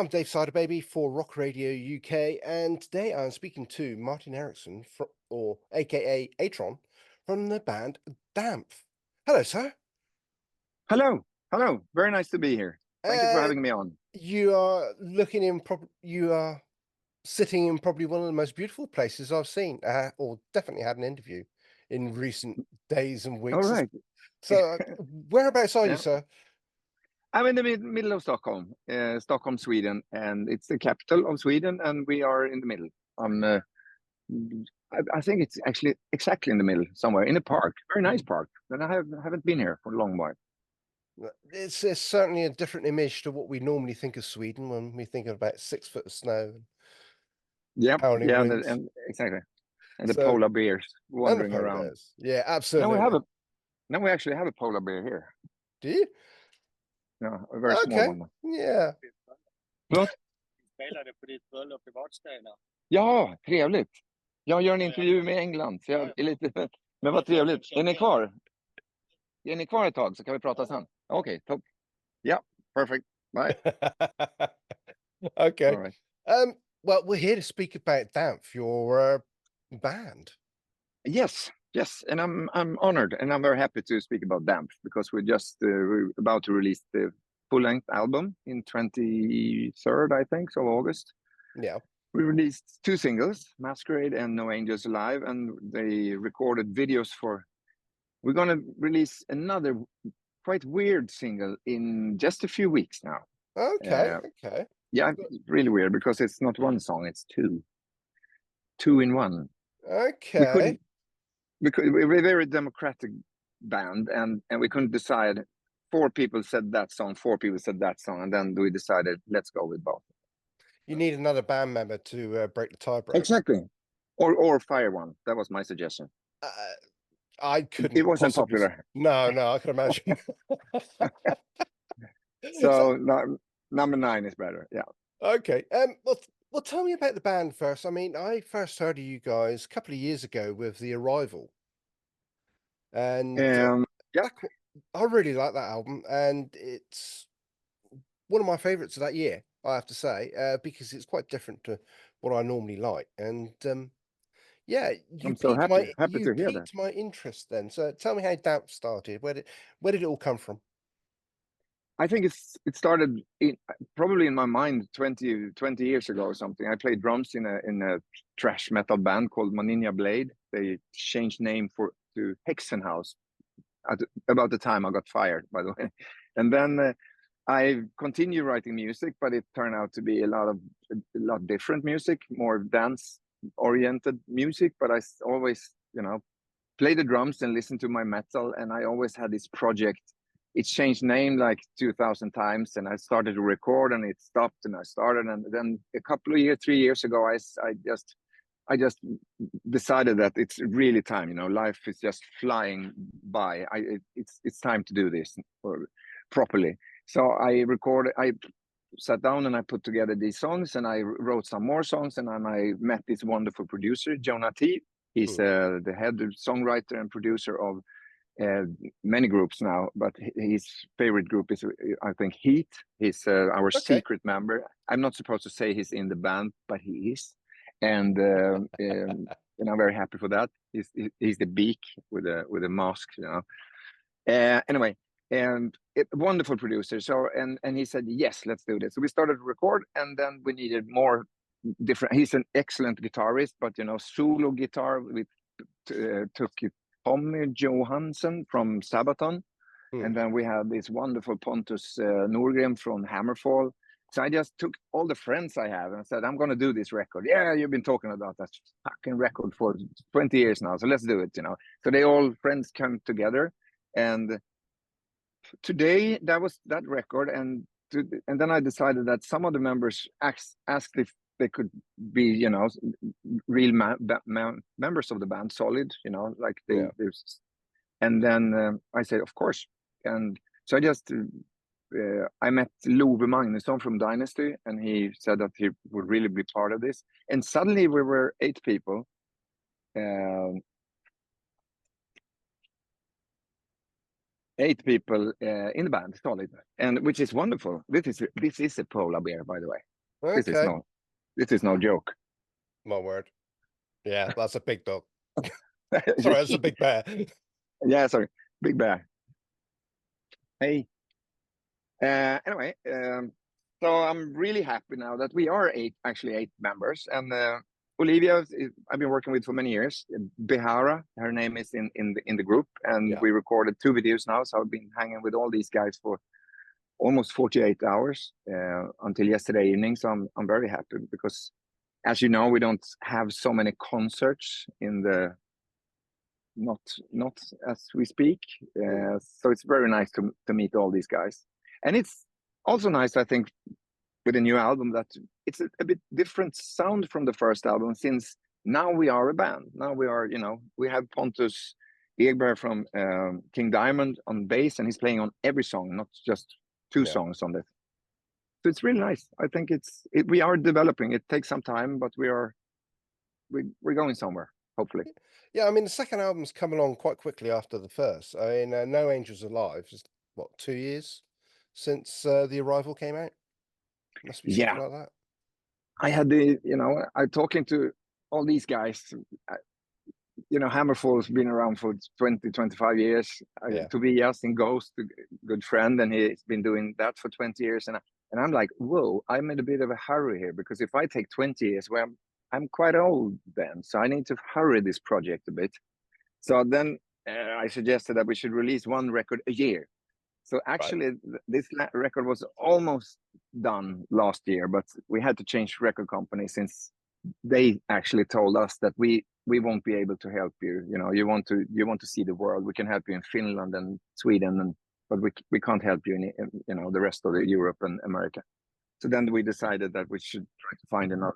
I'm Dave Ciderbaby for Rock Radio UK, and today I'm speaking to Martin Erikson, or aka A-Tron, from the band Dampf. Hello, sir. Hello, hello. Very nice to be here. Thank you for Uh, having me on. you are looking in. You are sitting in probably one of the most beautiful places I've seen, or definitely had an interview in recent days and All weeks. right. So, whereabouts are you, Yeah, sir? I'm in the middle of Stockholm, Stockholm, Sweden, and it's the capital of Sweden, and we are in the middle. I think it's actually exactly in the middle, somewhere in a park, very nice park. And I haven't been here for a long while. It's certainly a different image to what we normally think of Sweden when we think about 6 foot of snow and Yeah, howling yeah, winds. and exactly, and the So, polar bears and the wandering polar around. bears. Yeah, Now we have absolutely. a now we actually have a polar bear here. Do you? Yeah, a very small Okay. one. Yeah. Förlåt? Spelade på ditt bröllop i Vadstena. Ja, trevligt. Jag gör en intervju med England, så jag är lite... Men vad trevligt. Är ni kvar? Är ni kvar ett tag så kan vi prata sen? Okej, topp. Ja, perfect. Bye. Okay. All right. Well, we're here to speak about Dampf, your band. Yes, yes, and I'm honored and I'm very happy to speak about Dampf because we're about to release the full-length album in 23rd, I think, so August. Yeah. We released 2 singles, Masquerade and No Angels Alive, and they recorded videos for... We're going to release another quite weird single in just a few weeks now. Okay. Okay. Yeah, it's really weird because it's not one song, it's two in one. Okay. We're a very democratic band, and we couldn't decide. 4 people said that song, 4 people said that song, and then we decided let's go with both. You need another band member to break the tie break. Exactly, or fire one. That was my suggestion. I couldn't. It wasn't possibly... popular. No, I can imagine. So number 9 is better. Yeah. Okay. Well, tell me about the band first. I mean, I first heard of you guys a couple of years ago with The Arrival, and Yeah. I really like that album, and it's one of my favorites of that year, I have to say, because it's quite different to what I normally like. And yeah, I'm so happy you to hear that. piqued my interest then. So tell me how Damp started. Where did it all come from? I think it started probably in my mind 20 years ago or something. I played drums in a thrash metal band called Maninja Blade. They changed name to Hexenhaus about the time I got fired, by the way. And then I continued writing music, but it turned out to be a lot different music, more dance oriented music. But I always, play the drums and listen to my metal, and I always had this project. It changed name like 2,000 times, and I started to record, and it stopped, and I started, and then a couple of years, 3 years ago, I just decided that it's really time. Life is just flying by. It's time to do this properly. So I sat down and I put together these songs, and I wrote some more songs, and then I met this wonderful producer, Jonah T. He's the head songwriter and producer of many groups now, but his favorite group is, I think, Heat. He's our secret member. I'm not supposed to say he's in the band, but he is, and I'm very happy for that. He's the beak with a mask, Anyway, and wonderful producer. So and he said, yes, let's do this. So we started to record, and then we needed more different. He's an excellent guitarist, but solo guitar. We took Tommy Johansson from Sabaton, and then we had this wonderful Pontus Norgren from Hammerfall. So I just took all the friends I have and said, I'm going to do this record. Yeah, you've been talking about that fucking record for 20 years now, so let's do it. So they all friends come together, and today that was that record, and then I decided that some of the members asked if they could be, real members of the band, solid, like there's. And then I said, of course. And so I met Love Magnusson from Dynasty, and he said that he would really be part of this. And suddenly we were 8 people. 8 people in the band, solid, and which is wonderful. This is a polar bear, by the way. This is Okay. no joke. My word. Yeah, that's a big dog. Sorry, that's a big bear. Yeah, sorry, big bear. Hey. Anyway, so I'm really happy now that we are actually eight members, and Olivia, I've been working with for many years. Behara, her name is in the group, and Yeah. we recorded 2 videos now. So I've been hanging with all these guys for almost 48 hours until yesterday evening. So I'm very happy because, as you know, we don't have so many concerts in the not as we speak. So it's very nice to meet all these guys, and it's also nice, I think, with a new album that it's a bit different sound from the first album, since now we are a band. Now we are, we have Pontus Egberg from King Diamond on bass, and he's playing on every song, not just two songs on it. So it's really nice. I think we are developing. It takes some time, but we're going somewhere, hopefully. Yeah, I mean, the second album's come along quite quickly after the first. I mean, No Angels Alive is, what, 2 years since The Arrival came out? Must be something like that. I had I'm talking to all these guys. Hammerfall's been around for 20, 25 years. Tobias in Ghost, a good friend, and he's been doing that for 20 years. And I'm like, whoa, I'm in a bit of a hurry here, because if I take 20 years, well, I'm quite old then. So I need to hurry this project a bit. So then I suggested that we should release one record a year. So actually, this record was almost done last year, but we had to change record company, since they actually told us that we won't be able to help you. You want to see the world. We can help you in Finland and Sweden, but we can't help you in the rest of Europe and America. So then we decided that we should try to find another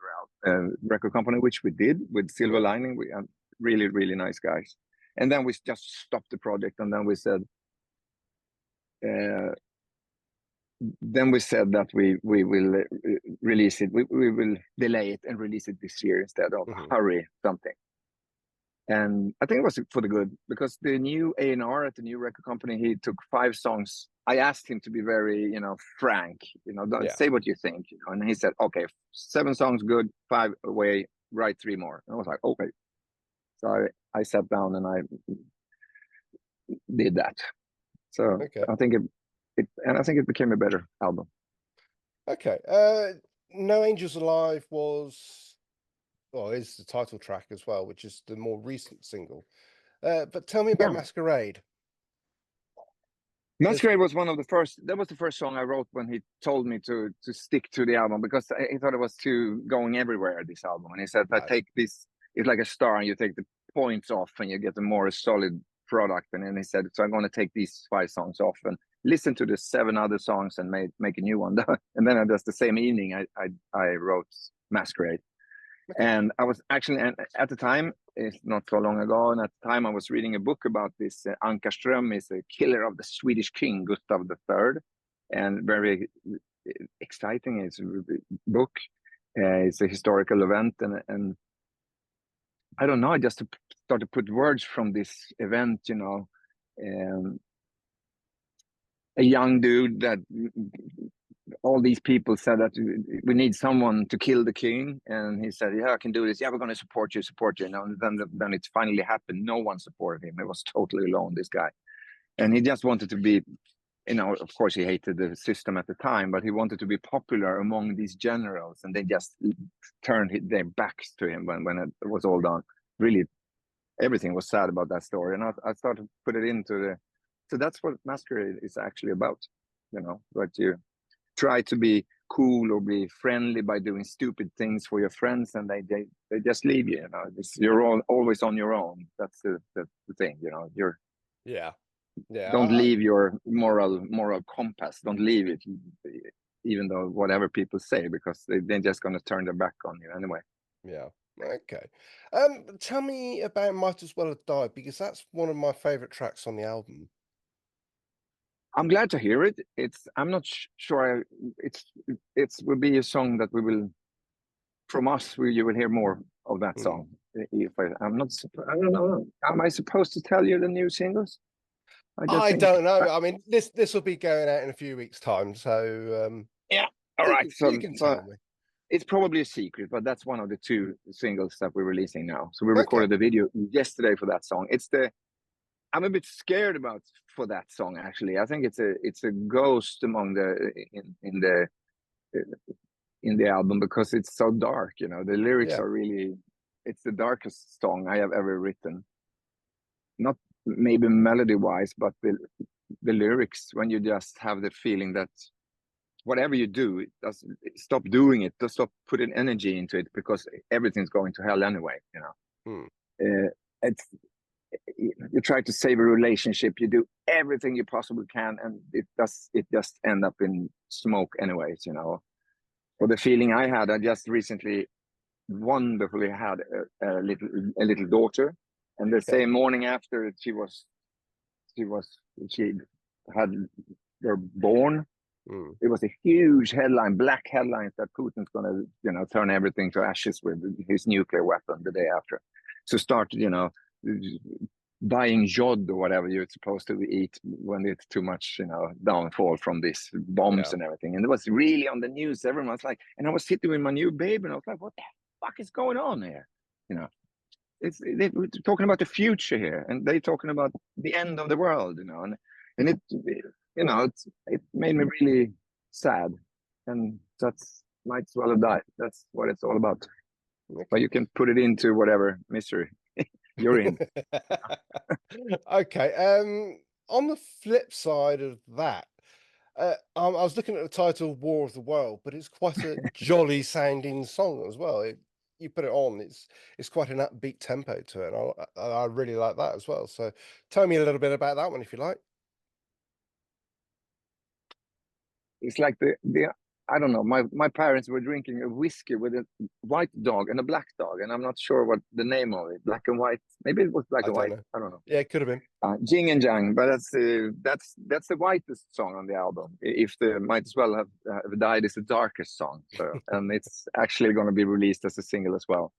record company, which we did with Silver Lining. We are really, really nice guys. And then we just stopped the project, and then we said, that we will release it. We will delay it and release it this year instead of hurry something. And I think it was for the good, because the new A&R at the new record company, he took 5 songs. I asked him to be very, frank, say what you think, and he said, okay, 7 songs, good, 5 away, write 3 more. And I was like, okay. So I sat down and I did that. So I think it became a better album. Okay. No Angels Alive is the title track as well, which is the more recent single. But tell me about Masquerade. Masquerade was one of the first. That was the first song I wrote when he told me to stick to the album, because he thought it was too going everywhere, this album. And he said, I take this, it's like a star, and you take the points off and you get a more solid product. And then he said, so I'm going to take these 5 songs off and listen to the 7 other songs and make a new one. And then just the same evening, I wrote Masquerade. And I was actually, at the time, it's not so long ago, and at the time I was reading a book about this. Ankarström is a killer of the Swedish king, Gustav III, and very exciting. It's a book. It's a historical event, and I don't know, I just started to put words from this event, a young dude that all these people said that we need someone to kill the king, and he said, yeah, I can do this. Yeah, we're going to support you. And then it finally happened. No one supported him. He was totally alone, this guy. And he just wanted to be, of course he hated the system at the time, but he wanted to be popular among these generals, and they just turned their backs to him when it was all done. Really, everything was sad about that story. And I started to put it into so that's what Masquerade is actually about, but you try to be cool or be friendly by doing stupid things for your friends, and they just leave you. You're always on your own. That's the thing. You're Don't leave your moral compass. Don't leave it, even though whatever people say, because they're just going to turn their back on you anyway. Yeah. Okay. Tell me about Might As Well Have Died, because that's one of my favorite tracks on the album. I'm glad to hear it. I'm not sure. It will be a song that we will, from us, you will hear more of that song. If I don't know. Am I supposed to tell you the new singles? I don't know. I mean, this will be going out in a few weeks' time, so yeah. All right. You can tell me. it's probably a secret, but that's one of the 2 singles that we're releasing now. So we Okay. recorded the video yesterday for that song. I'm a bit scared for that song, actually. I think it's a ghost among in the album, because it's so dark, you know. The lyrics Yeah. are really, it's the darkest song I have ever written. Not maybe melody wise, but the lyrics, when you just have the feeling that whatever you do, stop doing it, just stop putting energy into it, because everything's going to hell anyway, you know. It's, you try to save a relationship, you do everything you possibly can, and it just end up in smoke anyways, you know. Or the feeling I had, I just recently wonderfully had a little daughter, and the same morning after she had her born, it was a huge headline, black headlines, that Putin's gonna, you know, turn everything to ashes with his nuclear weapon the day after. So start, you know, buying jod or whatever you're supposed to eat when it's too much, you know, downfall from these bombs and everything. And it was really on the news. Everyone was like, and I was sitting with my new baby, and I was like, what the fuck is going on here? You know, we're talking about the future here, and they're talking about the end of the world, you know, and it, you know, it made me really sad, and that's might as well have died. That's what it's all about. Okay. But you can put it into whatever misery you're in. Okay. On the flip side of that, I was looking at the title "War of the World," but it's quite a jolly sounding song as well. You put it on, it's quite an upbeat tempo to it. And I really like that as well. So tell me a little bit about that one, if you like. It's like the I don't know. My parents were drinking a whiskey with a white dog and a black dog, and I'm not sure what the name of it. Black and white. Maybe it was black and white. Know. I don't know. Yeah, it could have been. Jing and Jang, but that's the whitest song on the album. If the Might As Well Have Died is the darkest song. So, and it's actually going to be released as a single as well.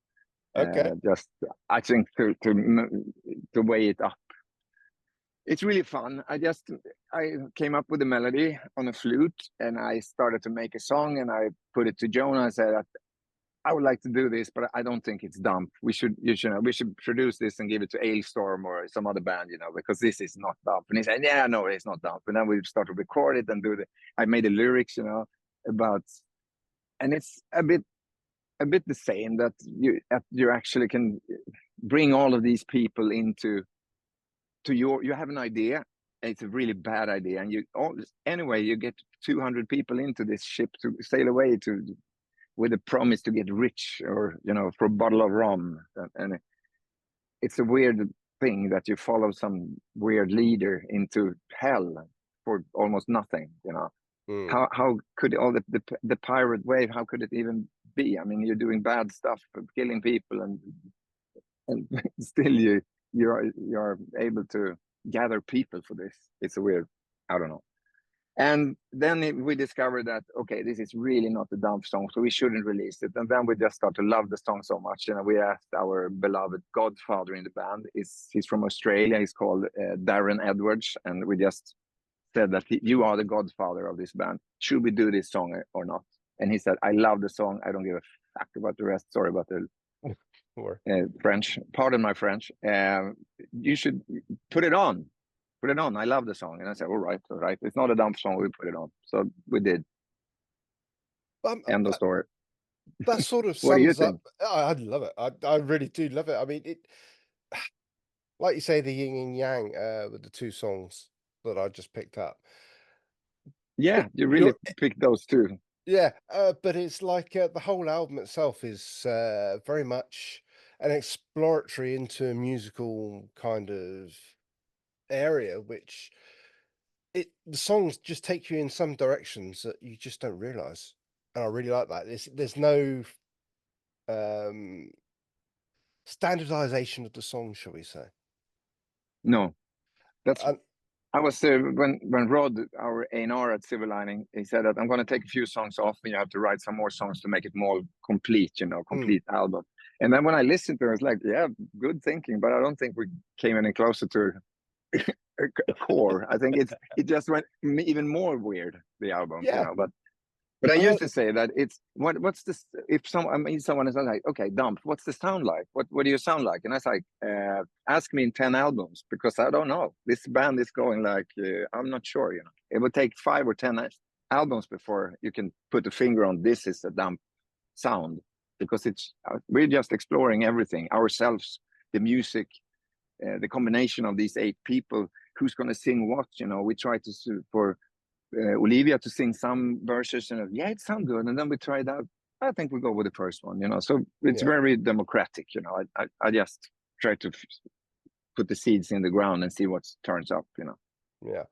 Okay. Just I think to weigh it up. It's really fun. I came up with a melody on a flute, and I started to make a song, and I put it to Jonah and said, I would like to do this, but I don't think it's Dampf. We should produce this and give it to Ailstorm or some other band, you know, because this is not Dampf. And he said, yeah, no, it's not Dampf. And then we started to record it and I made the lyrics, you know, and it's a bit the same, that you actually can bring all of these people into you have an idea, and it's a really bad idea, and you get 200 people into this ship to sail away with a promise to get rich, or, you know, for a bottle of rum, and it's a weird thing that you follow some weird leader into hell for almost nothing, you know. How could all the pirate wave, how could it even be? I mean, you're doing bad stuff, killing people, and still you're able to gather people for this. It's a weird, I don't know. And then we discovered that, okay, this is really not a Dampf song, so we shouldn't release it. And then we just started to love the song so much, and we asked our beloved godfather in the band. He's from Australia. He's called Darren Edwards, and we just said that you are the godfather of this band. Should we do this song or not? And he said, I love the song. I don't give a fuck about the rest. Sorry about the French. Pardon my French. You should put it on. Put it on. I love the song. And I said, all right. It's not a Dampf song. We put it on. So we did. End of story. That sort of What do you sums think? up. I love it. I really do love it. I mean, like you say, the yin and yang with the 2 songs that I just picked up. Yeah, you really picked those 2. Yeah, but it's like the whole album itself is very much an exploratory into a musical kind of area, which the songs just take you in some directions that you just don't realize, and I really like that. There's no standardization of the song, shall we say? No, that's. I was when Rod, our A&R at Silver Lining, he said that I'm going to take a few songs off, and you have to write some more songs to make it more complete, you know, complete album. And then when I listened to it, I was like, yeah, good thinking, but I don't think we came any closer to a core. I think it just went even more weird, the album, you know. But But I used to say that it's what's this, if I mean someone is like, okay, Dampf, what's the sound like? What do you sound like? And I was like, ask me in 10 albums, because I don't know. This band is going like, I'm not sure, you know. It would take 5 or 10 albums before you can put a finger on this is a Dampf sound, because it's we're just exploring everything ourselves, the music, the combination of these 8 people, who's going to sing what, you know. We try to for Olivia to sing some verses, and yeah, it sounds good, and then we tried out. I think we go with the first one, you know. So it's very democratic, you know. I just try to put the seeds in the ground and see what turns up, you know. Yeah.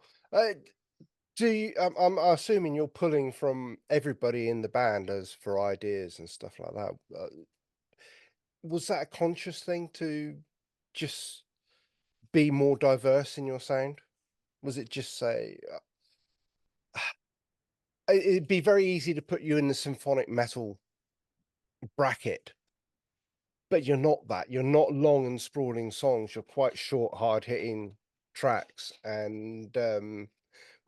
Do you? I'm assuming you're pulling from everybody in the band as for ideas and stuff like that. Was that a conscious thing to just be more diverse in your sound? Was it just say? It'd be very easy to put you in the symphonic metal bracket, but you're not that. You're not long and sprawling songs. You're quite short, hard-hitting tracks, and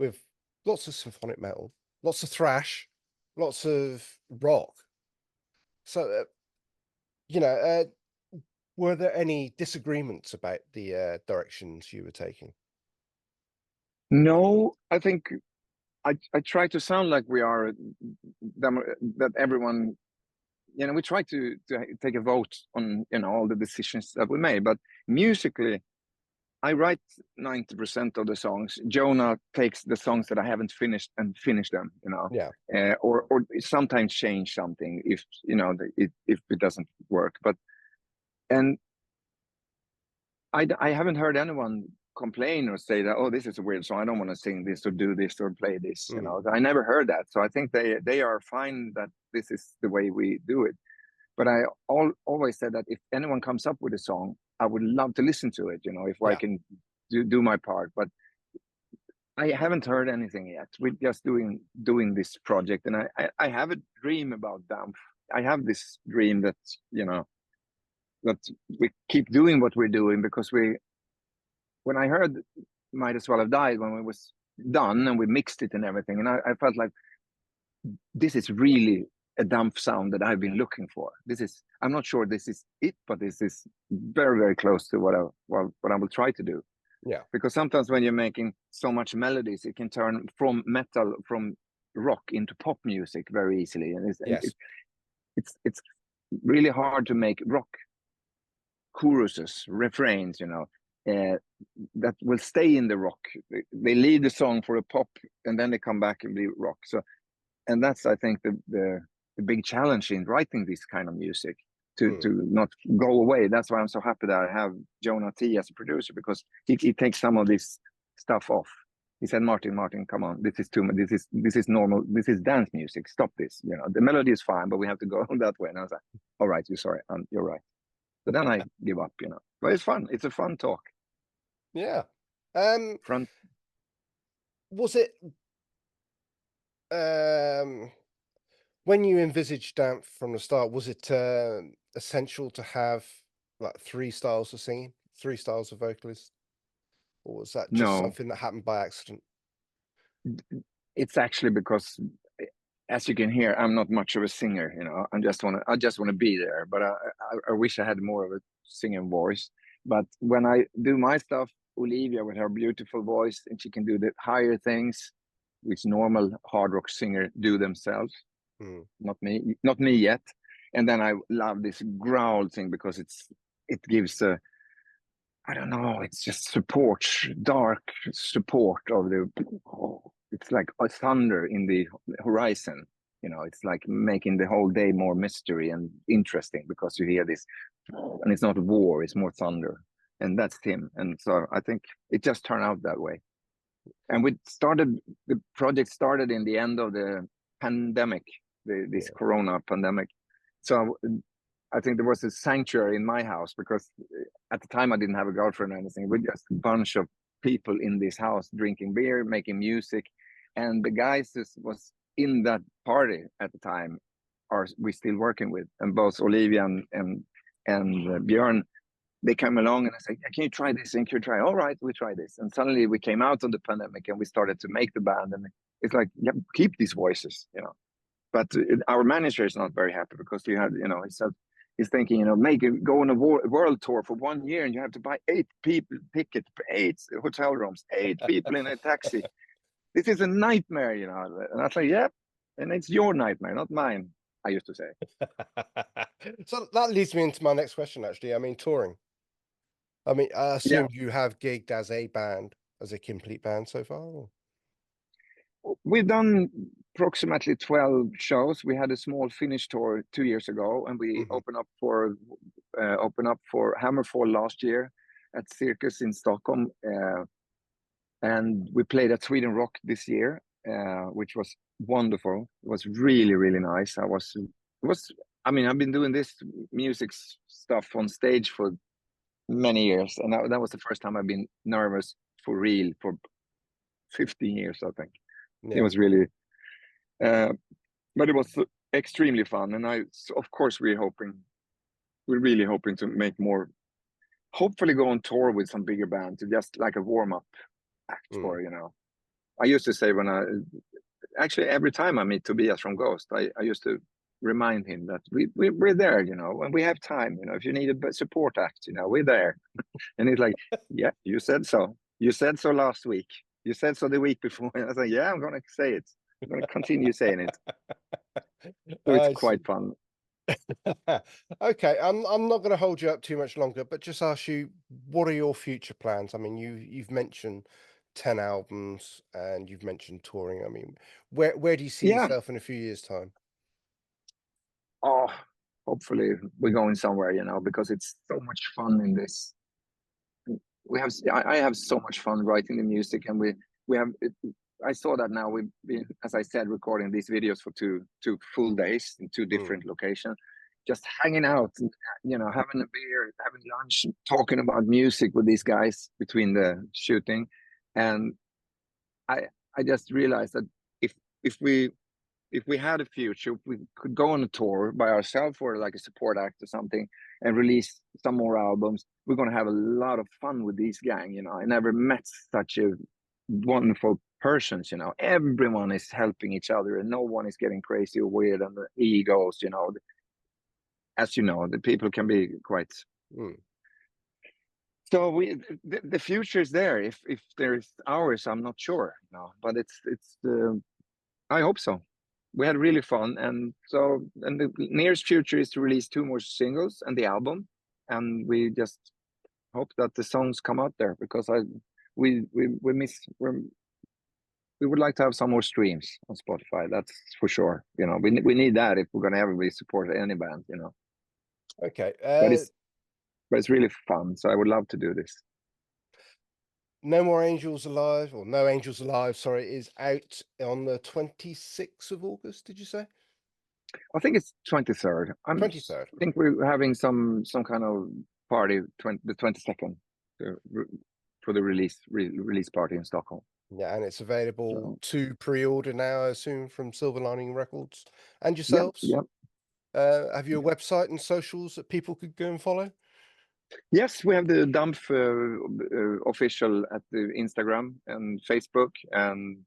with lots of symphonic metal, lots of thrash, lots of rock. So, you know, were there any disagreements about the directions you were taking? No, I think I try to sound like we are that everyone, you know. We try to take a vote on, you know, all the decisions that we made, but musically I write 90% of the songs. Jonah takes the songs that I haven't finished and finish them, you know. Yeah. Or sometimes change something if, you know, if it doesn't work. But and I haven't heard anyone complain or say that, oh, this is a weird song, I don't want to sing this or do this or play this, you know. I never heard that. So I think they are fine that this is the way we do it. But I always said that if anyone comes up with a song, I would love to listen to it, you know, if I can do my part. But I haven't heard anything yet. We're just doing this project, and I have a dream about Dampf. I have this dream that, you know, that we keep doing what we're doing, because when I heard Might As Well Have Died, when it was done and we mixed it and everything, and I felt like this is really a Dampf sound that I've been looking for. I'm not sure this is it, but this is very, very close to what I will try to do. Yeah. Because sometimes when you're making so much melodies, it can turn from metal, from rock into pop music very easily. And it's really hard to make rock choruses, refrains, you know, that will stay in the rock. They lead the song for a pop, and then they come back and be rock. So, and that's, I think, the big challenge in writing this kind of music, to not go away. That's why I'm so happy that I have Jonah T as a producer, because he takes some of this stuff off. He said, Martin, come on, this is too much. This is normal. This is dance music. Stop this. You know, the melody is fine, but we have to go that way. And I was like, all right, you're right. But then I give up, you know. But it's fun. It's a fun talk. Yeah. Was it when you envisaged Dampf from the start, was it essential to have like 3 styles of singing, 3 styles of vocalists? Or was that just something that happened by accident? It's actually because, as you can hear, I'm not much of a singer, you know. I just want to be there, but I wish I had more of a singing voice. But when I do my stuff, Olivia, with her beautiful voice, and she can do the higher things, which normal hard rock singer do themselves. Not me yet. And then I love this growl thing, because it gives I don't know, it's just dark support of it's like a thunder in the horizon, you know. It's like making the whole day more mystery and interesting, because you hear this, and it's not war, it's more thunder, and that's him. And so I think it just turned out that way. And the project started in the end of the pandemic, this Corona pandemic. So I think there was a sanctuary in my house, because at the time I didn't have a girlfriend or anything. We're just a bunch of people in this house drinking beer, making music. And the guys that was in that party at the time are we still working with. And both Olivia and Björn, they came along and I said, can you try this? And can you try? All right, we try this. And suddenly we came out of the pandemic and we started to make the band. And it's like, keep these voices, you know. but our manager is not very happy because he had, he said he's thinking, go on a world tour for 1 year and you have to buy 8 people ticket, 8 hotel rooms, 8 people in a taxi. This is a nightmare, And I was like, yeah, and it's your nightmare, not mine, I used to say. So that leads me into my next question, actually. I mean, touring. I mean, I assume you have gigged as a band, as a complete band so far? Or? We've done approximately 12 shows. We had a small Finnish tour 2 years ago, and we opened up for Hammerfall last year at Circus in Stockholm, and we played at Sweden Rock this year, which was wonderful. It was really, really nice. I've been doing this music stuff on stage for many years, and that was the first time I've been nervous for real for 15 years, I think. Yeah. It was really, but it was extremely fun, and of course, we're really hoping to make more. Hopefully, go on tour with some bigger band to just like a warm up act for. I used to say actually every time I meet Tobias from Ghost, I used to remind him that we're there, when we have time. If you need a support act, we're there. And he's like, yeah, you said so. You said so last week. You said so the week before. And I was like, yeah, I'm going to say it. I'm going to continue saying it. So it's quite fun. Okay, I'm not going to hold you up too much longer, but just ask you, what are your future plans? I mean, you've mentioned 10 albums and you've mentioned touring. I mean, where do you see yourself in a few years' time? Oh, hopefully we're going somewhere, because it's so much fun in this. I have so much fun writing the music, and we have. I saw that now we've been, as I said, recording these videos for two full days in 2 different locations, just hanging out, and, having a beer, having lunch, talking about music with these guys between the shooting, and I just realized that if we had a future, we could go on a tour by ourselves or like a support act or something and release some more albums. We're going to have a lot of fun with these gang. I never met such a wonderful persons. Everyone is helping each other and no one is getting crazy or weird, and the egos, as the people can be quite. So the future is there. If there's ours, I'm not sure, but it's I hope so. We had really fun, and the nearest future is to release 2 more singles and the album, and we just hope that the songs come out there, because we would like to have some more streams on Spotify. That's for sure. We need that if we're gonna ever be supported any band. Okay, but it's really fun, so I would love to do this. No More Angels Alive, or No Angels Alive, sorry, is out on the 26th of August, did you say? I think it's 23rd. 23rd. I think we're having some kind of party, the 22nd, for the release party in Stockholm. Yeah, and it's available to pre-order now, I assume, from Silver Lining Records. And yourselves? Yep. Have you a website and socials that people could go and follow? Yes, we have the Dampf official at the Instagram and Facebook, and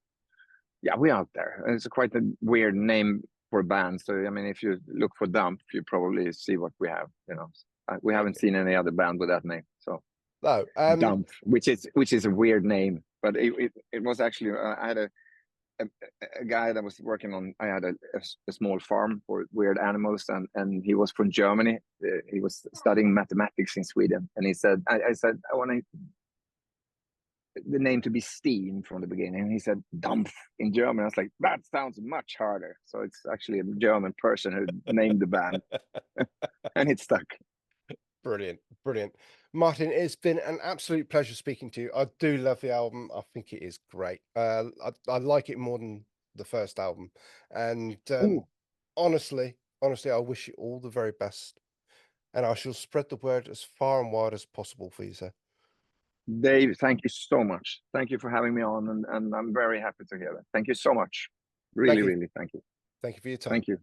yeah, we're out there. And it's quite a weird name for a band. So I mean, if you look for Dampf, you probably see what we have. We haven't seen any other band with that name. So Dampf, which is a weird name, but it was actually I had a guy that was working on. I had a small farm for weird animals, and he was from Germany. He was studying mathematics in Sweden, and he said, I said, I want the name to be Steam from the beginning, and he said Dampf in German. I was like, that sounds much harder. So it's actually a German person who named the band, and it stuck. Brilliant. Martin, it's been an absolute pleasure speaking to you. I do love the album. I think it is great. I like it more than the first album. And honestly, I wish you all the very best. And I shall spread the word as far and wide as possible for you, sir. Dave, thank you so much. Thank you for having me on, and I'm very happy to hear that. Thank you so much. Really, thank you. Thank you for your time. Thank you.